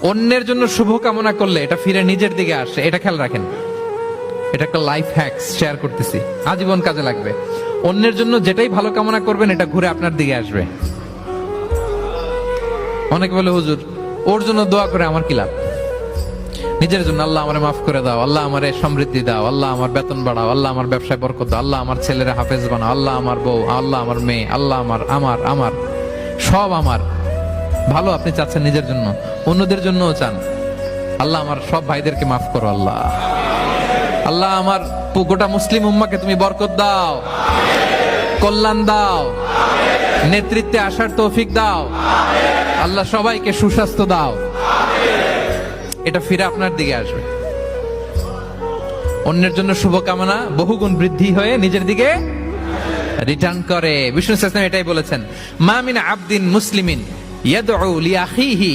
অন্যের জন্য শুভ কামনা করলে এটা ফিরে নিজের দিকে আসে, এটা খেয়াল রাখেন। এটা একটা লাইফ হ্যাকস শেয়ার করতেছি, আজীবন কাজে লাগবে। অন্যের জন্য যেটাই ভালো কামনা করবেন এটা ঘুরে আপনার দিকে আসবে। অনেকে বলে হুজুর ওর জন্য দোয়া করে আমার কি লাভ? নিজের জন্য আল্লাহ আমারে মাফ করে দাও, আল্লাহ আমারে সমৃদ্ধি দাও, আল্লাহ আমার বেতন বাড়াও, আল্লাহ আমার ব্যবসায় বরকত দাও, আল্লাহ আমার ছেলেরা হাফেজ বানাও, আল্লাহ আমার বউ, আল্লাহ আমার মেয়ে, আল্লাহ আমার আমার আমার সব আমার ভালো আপনি চাচ্ছেন নিজের জন্য, অন্যদের জন্যও চান। আল্লাহ আমার সব ভাইদেরকে মাফ করো, আল্লাহ আল্লাহ আমার গোটা মুসলিম উম্মাকে তুমি বরকত দাও, কল্যাণ দাও, নেতৃত্বে আসার তৌফিক দাও, আল্লাহ সবাইকে সুস্বাস্থ্য দাও। এটা ফিরে আপনার দিকে আসবে। অন্যের জন্য শুভকামনা বহুগুণ বৃদ্ধি হয়ে নিজের দিকে রিটার্ন করে। বিষ্ণু সাল্লাল্লাহু আলাইহি ওয়াসাল্লাম এটাই বলেছেন, মা মিন আবদিন মুসলিমিন ইয়াদউ লিআখিহি